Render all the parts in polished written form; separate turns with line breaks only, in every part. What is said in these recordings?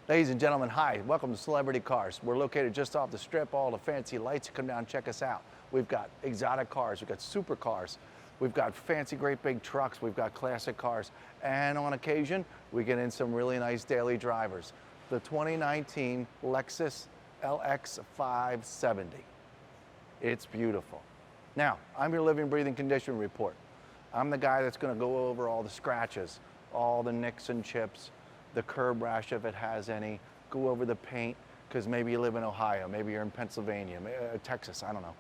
Ladies and gentlemen, hi. Welcome to Celebrity Cars. We're located just off the strip, all the fancy lights. Come down and check us out. We've got exotic cars, we've got supercars, we've got fancy, great big trucks, we've got classic cars, and on occasion, we get in some really nice daily drivers. The 2019 Lexus LX 570. It's beautiful. Now, I'm your living, breathing condition report. I'm the guy that's gonna go over all the scratches, all the nicks and chips, the curb rash if it has any, go over the paint, because maybe you live in Ohio, maybe you're in Pennsylvania, Texas, I don't know.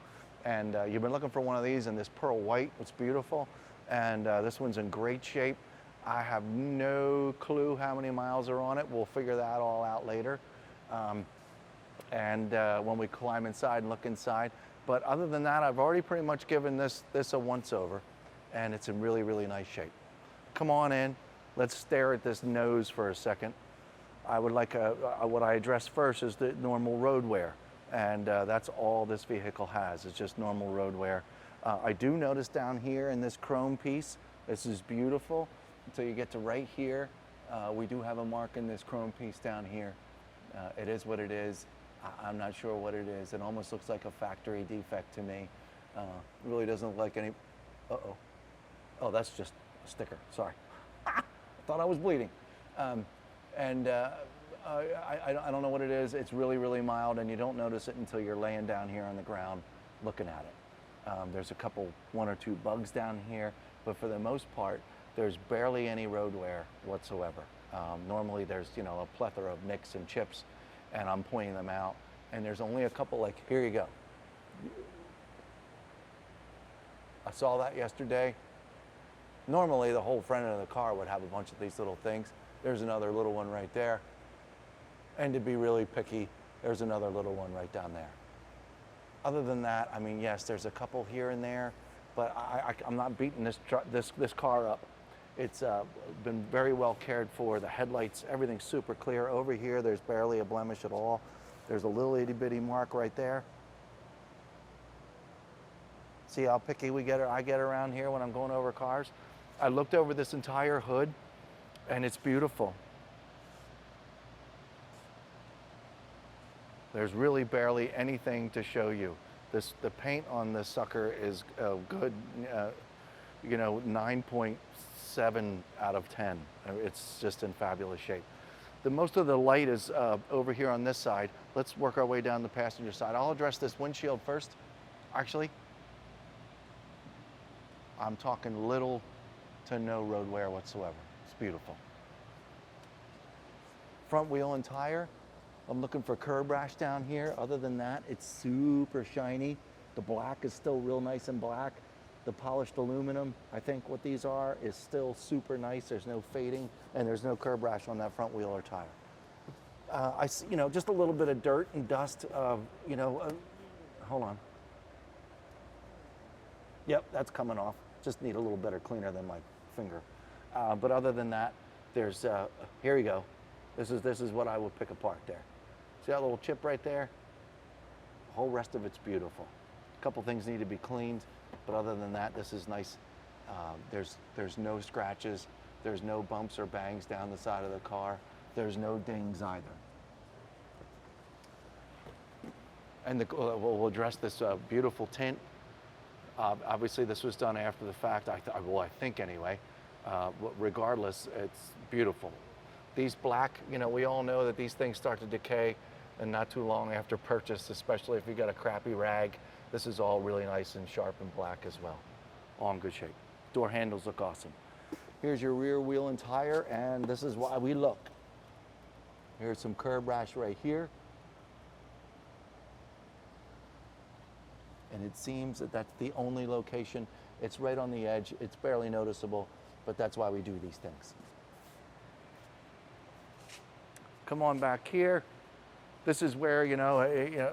And you've been looking for one of these in this pearl white, it's beautiful. And this one's in great shape. I have no clue how many miles are on it. We'll figure that all out later. When we climb inside and look inside. But other than that, I've already pretty much given this a once over, and it's in really, really nice shape. Come on in. Let's stare at this nose for a second. I would like what I address first is the normal road wear, and that's all this vehicle has. It's just normal road wear. I do notice down here in this chrome piece, this is beautiful. Until you get to right here, we do have a mark in this chrome piece down here. It is what it is. I'm not sure what it is. It almost looks like a factory defect to me. It really doesn't look like any. Uh-oh. Oh, that's just a sticker. Sorry. Thought I was bleeding. I don't know what it is. It's really, really mild, and you don't notice it until you're laying down here on the ground looking at it. There's a couple, one or two bugs down here, but for the most part, there's barely any road wear whatsoever. Normally there's, a plethora of nicks and chips, and I'm pointing them out, and there's only a couple, like, here you go. I saw that yesterday. Normally, the whole front of the car would have a bunch of these little things. There's another little one right there. And to be really picky, there's another little one right down there. Other than that, I mean, yes, there's a couple here and there, but I'm not beating this car up. It's been very well cared for. The headlights, everything's super clear. Over here, there's barely a blemish at all. There's a little itty bitty mark right there. See how picky I get around here when I'm going over cars? I looked over this entire hood, and it's beautiful. There's really barely anything to show you. The paint on this sucker is good, 9.7 out of 10. It's just in fabulous shape. Most of the light is over here on this side. Let's work our way down the passenger side. I'll address this windshield first. Actually, I'm talking little to no road wear whatsoever. It's beautiful. Front wheel and tire, I'm looking for curb rash down here. Other than that, it's super shiny. The black is still real nice and black. The polished aluminum, I think what these are, is still super nice. There's no fading, and there's no curb rash on that front wheel or tire. I see, just a little bit of dirt and dust. Hold on. Yep, that's coming off. Just need a little better cleaner than my finger. But other than that, there's, here you go. This is what I would pick apart there. See that little chip right there? The whole rest of it's beautiful. A couple things need to be cleaned, but other than that, this is nice. There's no scratches. There's no bumps or bangs down the side of the car. There's no dings either. And we'll address this beautiful tint. Obviously, this was done after the fact, I think anyway. Regardless, it's beautiful. These black, we all know that these things start to decay and not too long after purchase, especially if you got a crappy rag. This is all really nice and sharp and black as well. All in good shape. Door handles look awesome. Here's your rear wheel and tire, and this is why we look. Here's some curb rash right here. And it seems that that's the only location. It's right on the edge. It's barely noticeable, but that's why we do these things. Come on back here. This is where,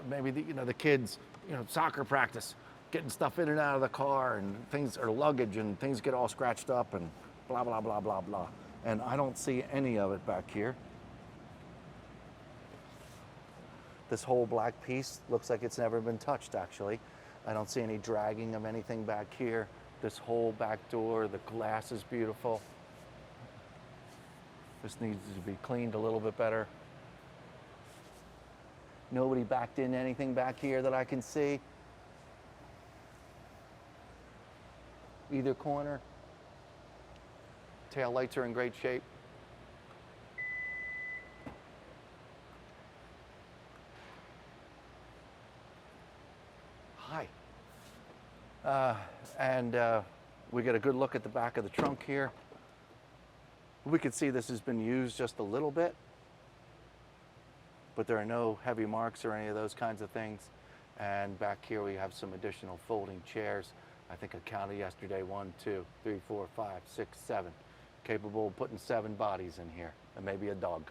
maybe the kids, soccer practice, getting stuff in and out of the car, and things are luggage, and things get all scratched up, and blah, blah, blah, blah, blah. And I don't see any of it back here. This whole black piece looks like it's never been touched, actually. I don't see any dragging of anything back here. This whole back door, the glass is beautiful. This needs to be cleaned a little bit better. Nobody backed in anything back here that I can see. Either corner. Tail lights are in great shape. Hi. We get a good look at the back of the trunk here. We can see this has been used just a little bit, but there are no heavy marks or any of those kinds of things. And back here we have some additional folding chairs. I think I counted yesterday, 1, 2, 3, 4, 5, 6, 7. Capable of putting 7 bodies in here, and maybe a dog.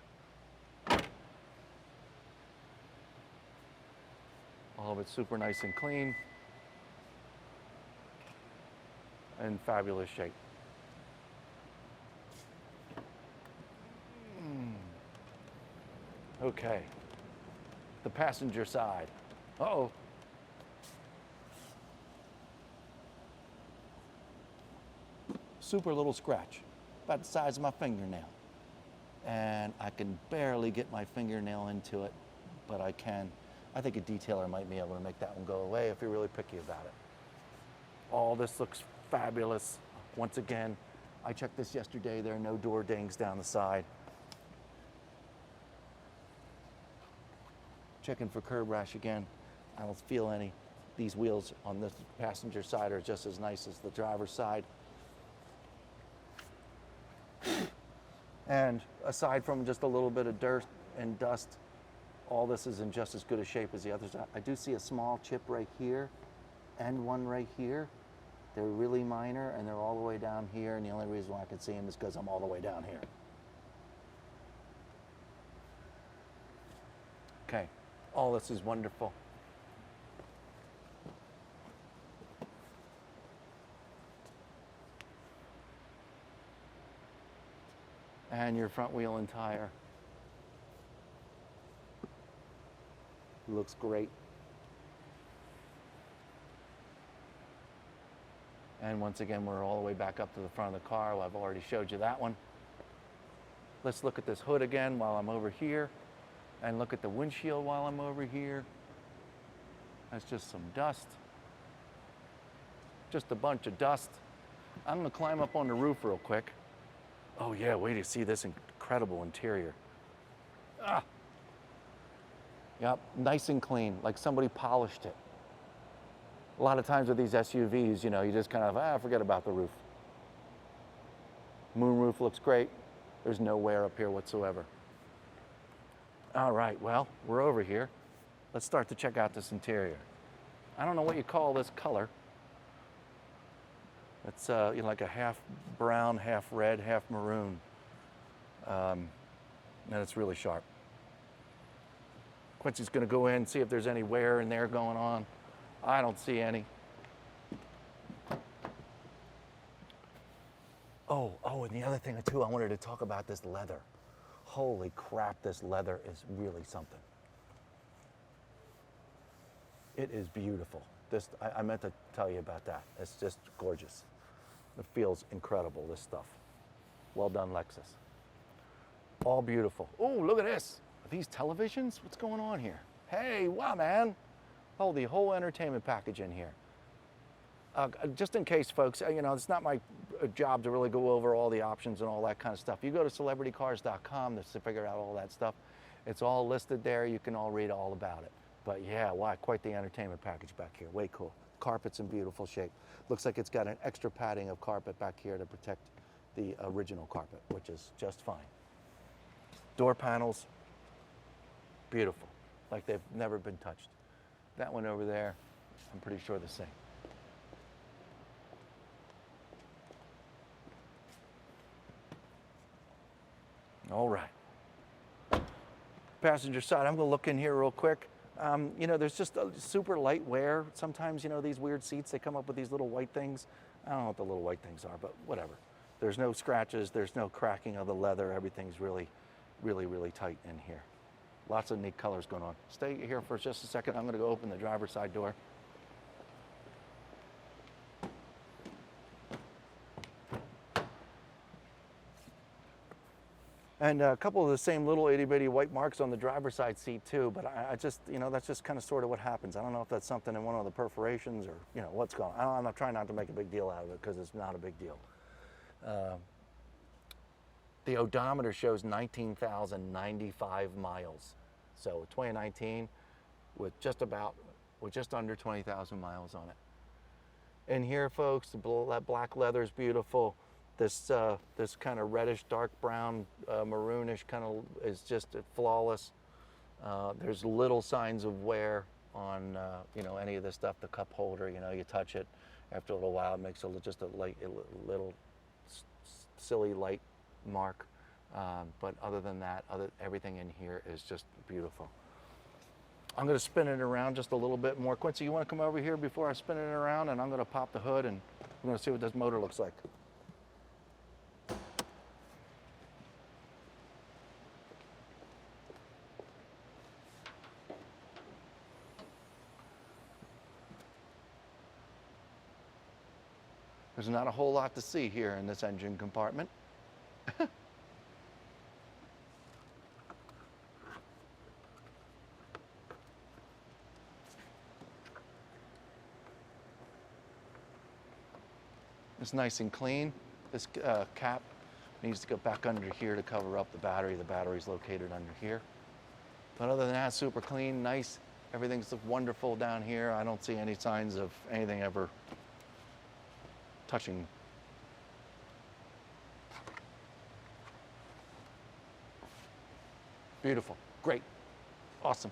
All of it super nice and clean. In fabulous shape. Okay, the passenger side. Uh-oh. Super little scratch, about the size of my fingernail. And I can barely get my fingernail into it, but I can. I think a detailer might be able to make that one go away if you're really picky about it. All this looks fabulous. Once again, I checked this yesterday. There are no door dings down the side. Checking for curb rash again. I don't feel any. These wheels on the passenger side are just as nice as the driver's side. And aside from just a little bit of dirt and dust, all this is in just as good a shape as the other side. I do see a small chip right here and one right here. They're really minor, and they're all the way down here, and the only reason why I can see them is because I'm all the way down here. Okay, all this is wonderful. And your front wheel and tire. Looks great. And once again, we're all the way back up to the front of the car. Well, I've already showed you that one. Let's look at this hood again while I'm over here, and look at the windshield while I'm over here. That's just some dust. Just a bunch of dust. I'm gonna climb up on the roof real quick. Oh yeah, wait to see this incredible interior. Ah. Yep, nice and clean, like somebody polished it. A lot of times with these SUVs, you know, you just kind of, forget about the roof. Moonroof looks great. There's no wear up here whatsoever. All right, well, we're over here. Let's start to check out this interior. I don't know what you call this color. It's you know, like a half brown, half red, half maroon. And it's really sharp. Quincy's gonna go in and see if there's any wear in there going on. I don't see any. Oh, and the other thing too, I wanted to talk about this leather. Holy crap, this leather is really something. It is beautiful. I meant to tell you about that. It's just gorgeous. It feels incredible, this stuff. Well done, Lexus. All beautiful. Oh, look at this. Are these televisions? What's going on here? Hey, wow, man. Oh, the whole entertainment package in here. Just in case, folks, you know, it's not my job to really go over all the options and all that kind of stuff. You go to celebritycars.com to figure out all that stuff. It's all listed there. You can all read all about it. But yeah, wow, quite the entertainment package back here. Way cool. Carpet's in beautiful shape. Looks like it's got an extra padding of carpet back here to protect the original carpet, which is just fine. Door panels, beautiful, like they've never been touched. That one over there, I'm pretty sure the same. All right. Passenger side, I'm gonna look in here real quick. You know, there's just a super light wear. Sometimes, you know, these weird seats, they come up with these little white things. I don't know what the little white things are, but whatever. There's no scratches, there's no cracking of the leather. Everything's really, really, really tight in here. Lots of neat colors going on. Stay here for just a second. I'm gonna go open the driver's side door. And a couple of the same little itty bitty white marks on the driver's side seat too, but I just, you know, that's just kind of sort of what happens. I don't know if that's something in one of the perforations or, you know, what's going on. I'm not trying not to make a big deal out of it because it's not a big deal. The odometer shows 19,095 miles. So 2019 with just under 20,000 miles on it. And here, folks, that black leather is beautiful. This kind of reddish, dark brown, maroonish kind of is just flawless. There's little signs of wear on, you know, any of this stuff. The cup holder, you know, you touch it, after a little while, it makes just a little silly light mark. But other than that, everything in here is just beautiful. I'm going to spin it around just a little bit more. Quincy, you want to come over here before I spin it around? And I'm going to pop the hood and we're going to see what this motor looks like. There's not a whole lot to see here in this engine compartment. It's nice and clean. This cap needs to go back under here to cover up the battery. The battery's located under here. But other than that, super clean, nice. Everything's wonderful down here. I don't see any signs of anything ever touching. Beautiful, great, awesome.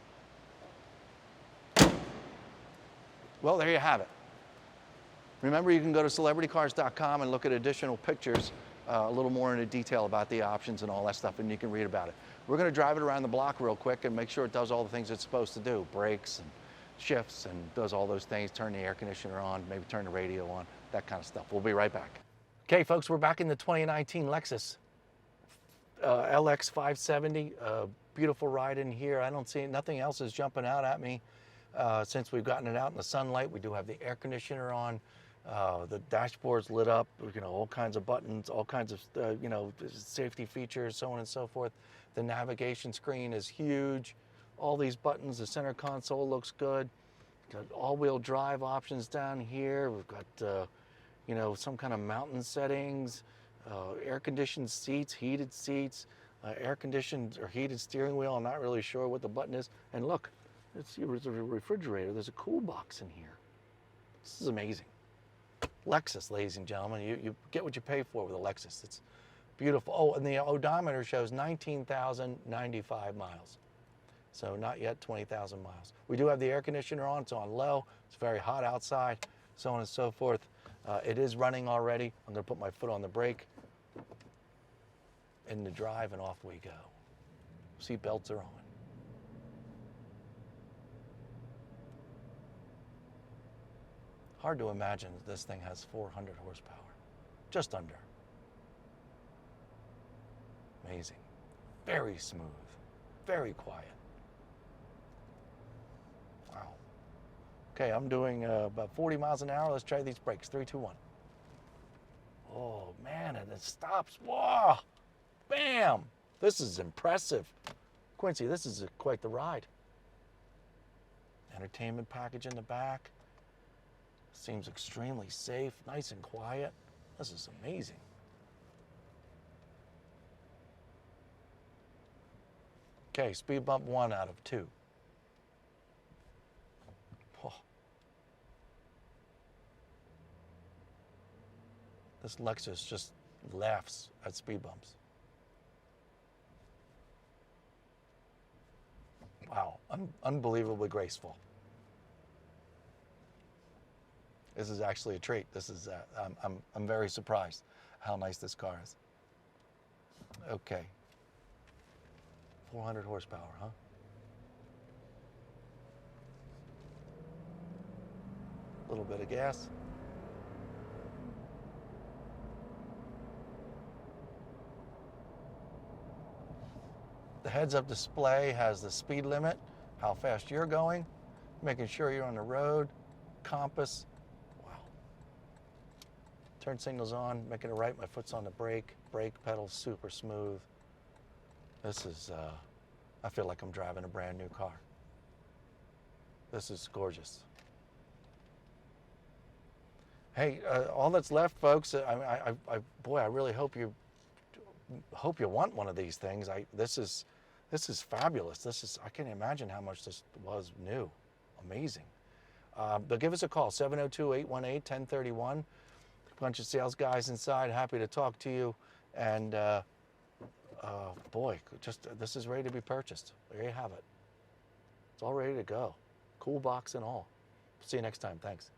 Well, there you have it. Remember, you can go to celebritycars.com and look at additional pictures, a little more into detail about the options and all that stuff, and you can read about it. We're going to drive it around the block real quick and make sure it does all the things it's supposed to do. Brakes and shifts and does all those things, turn the air conditioner on, maybe turn the radio on, that kind of stuff. We'll be right back. Okay, folks, we're back in the 2019 Lexus LX 570. Beautiful ride in here. I don't see nothing else is jumping out at me since we've gotten it out in the sunlight. We do have the air conditioner on. The dashboard's lit up, you know, all kinds of buttons, all kinds of, you know, safety features, so on and so forth. The navigation screen is huge. All these buttons, the center console looks good. Got all-wheel drive options down here. We've got, you know, some kind of mountain settings, air-conditioned seats, heated seats, air-conditioned or heated steering wheel. I'm not really sure what the button is. And look, it's a refrigerator. There's a cool box in here. This is amazing. Lexus, ladies and gentlemen, you get what you pay for with a Lexus. It's beautiful. Oh, and the odometer shows 19,095 miles. So not yet 20,000 miles. We do have the air conditioner on. It's on low. It's very hot outside, so on and so forth. It is running already. I'm going to put my foot on the brake, in the drive, and off we go. Seat belts are on. Hard to imagine that this thing has 400 horsepower. Just under. Amazing. Very smooth. Very quiet. Wow. Okay, I'm doing about 40 miles an hour. Let's try these brakes. 3, 2, 1. Oh, man, and it stops. Whoa! Bam! This is impressive. Quincy, this is quite the ride. Entertainment package in the back. Seems extremely safe, nice and quiet. This is amazing. Okay, speed bump 1 out of 2. Oh. This Lexus just laughs at speed bumps. Wow, unbelievably graceful. This is actually a treat. This is, I'm very surprised how nice this car is. Okay. 400 horsepower, huh? A little bit of gas. The heads-up display has the speed limit, how fast you're going, making sure you're on the road, compass. Turn signals on, making it right, my foot's on the brake pedal super smooth. This is, I feel like I'm driving a brand new car. This is gorgeous. Hey, all that's left, folks. Boy, I really hope you want one of these things. This is fabulous. I can't imagine how much this was new. Amazing. But give us a call, 702-818-1031. A bunch of sales guys inside, happy to talk to you. And boy, this is ready to be purchased. There you have it. It's all ready to go. Cool box and all. See you next time. Thanks.